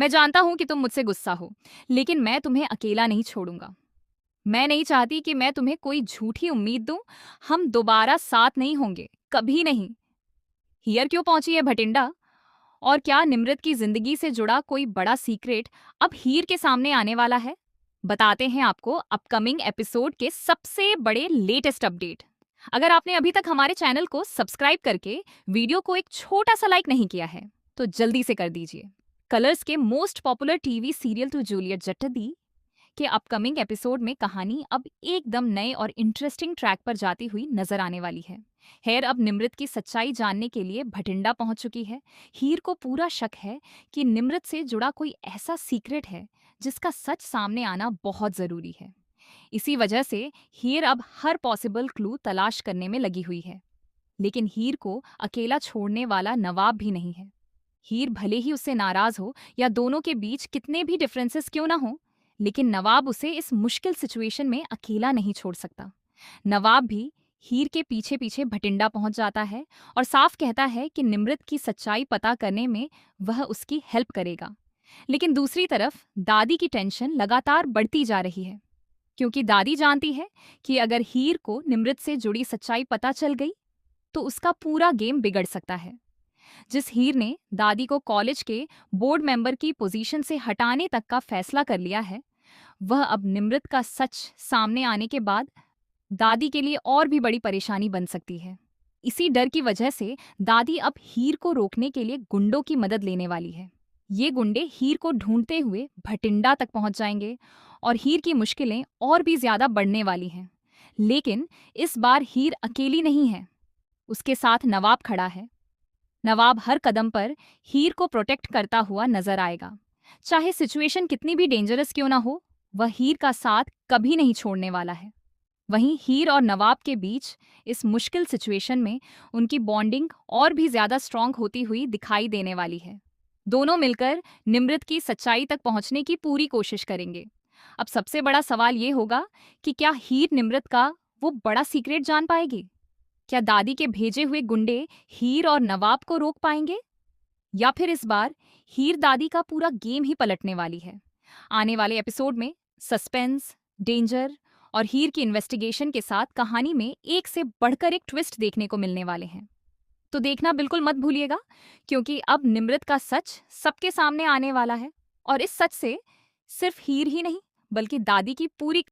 मैं जानता हूँ कि तुम मुझसे गुस्सा हो, लेकिन मैं तुम्हें अकेला नहीं छोड़ूंगा। मैं नहीं चाहती कि मैं तुम्हें कोई झूठी उम्मीद दूं। हम दोबारा साथ नहीं होंगे, कभी नहीं। हियर क्यों पहुंची है भटिंडा? और क्या निमृत की जिंदगी से जुड़ा कोई बड़ा सीक्रेट अब हीर के सामने आने वाला है? बताते हैं आपको अपकमिंग एपिसोड के सबसे बड़े लेटेस्ट अपडेट। अगर आपने अभी तक हमारे चैनल को सब्सक्राइब करके वीडियो को एक छोटा सा लाइक नहीं किया है, तो जल्दी से कर दीजिए। कलर्स के most popular TV serial Tu Juliet Jattdi के अपकमिंग एपिसोड में कहानी अब एकदम नए और इंटरेस्टिंग ट्रैक पर जाती हुई नजर आने वाली है। हेर अब निमृत की सच्चाई जानने के लिए भटिंडा पहुंच चुकी है। हीर को पूरा शक है कि निमृत से जुड़ा कोई ऐसा सीक्रेट है जिसका सच सामने आना बहुत जरूरी है। इसी वजह से हीर अब हर पॉसिबल क्लू तलाश करने में लगी हुई है। लेकिन हीर को अकेला छोड़ने वाला नवाब भी नहीं है। हीर भले ही उससे नाराज हो या दोनों के बीच कितने भी डिफरेंसेस क्यों ना हो, लेकिन नवाब उसे इस मुश्किल सिचुएशन में अकेला नहीं छोड़ सकता। नवाब भी हीर के पीछे पीछे भटिंडा पहुंच जाता है और साफ कहता है कि निमृत की सच्चाई पता करने में वह उसकी हेल्प करेगा। लेकिन दूसरी तरफ दादी की टेंशन लगातार बढ़ती जा रही है, क्योंकि दादी जानती है कि अगर हीर को निमृत से जुड़ी सच्चाई पता चल गई तो उसका पूरा गेम बिगड़ सकता है। जिस हीर ने दादी को कॉलेज के बोर्ड मेंबर की पोजीशन से हटाने तक का फैसला कर लिया है, वह अब निमृत का सच सामने आने के बाद दादी के लिए और भी बड़ी परेशानी बन सकती है। इसी डर की वजह से दादी अब हीर को रोकने के लिए गुंडों की मदद लेने वाली है। ये गुंडे हीर को ढूंढते हुए भटिंडा तक पहुंच जाएंगे और हीर की मुश्किलें और भी ज्यादा बढ़ने वाली हैं। लेकिन इस बार हीर अकेली नहीं है, उसके साथ नवाब खड़ा है। नवाब हर कदम पर हीर को प्रोटेक्ट करता हुआ नजर आएगा। चाहे सिचुएशन कितनी भी डेंजरस क्यों ना हो, वह हीर का साथ कभी नहीं छोड़ने वाला है। वहीं हीर और नवाब के बीच इस मुश्किल सिचुएशन में उनकी बॉन्डिंग और भी ज्यादा स्ट्रांग होती हुई दिखाई देने वाली है। दोनों मिलकर निमृत की सच्चाई तक पहुंचने की पूरी कोशिश करेंगे। अब सबसे बड़ा सवाल ये होगा कि क्या हीर निमृत का वो बड़ा सीक्रेट जान पाएगी? क्या दादी के भेजे हुए गुंडे हीर और नवाब को रोक पाएंगे, या फिर इस बार हीर दादी का पूरा गेम ही पलटने वाली है? आने वाले एपिसोड में सस्पेंस, डेंजर और हीर की इन्वेस्टिगेशन के साथ कहानी में एक से बढ़कर एक ट्विस्ट देखने को मिलने वाले हैं। तो देखना बिल्कुल मत भूलिएगा, क्योंकि अब निमृत का सच सबके सामने आने वाला है और इस सच से सिर्फ हीर ही नहीं, बल्कि दादी की पूरी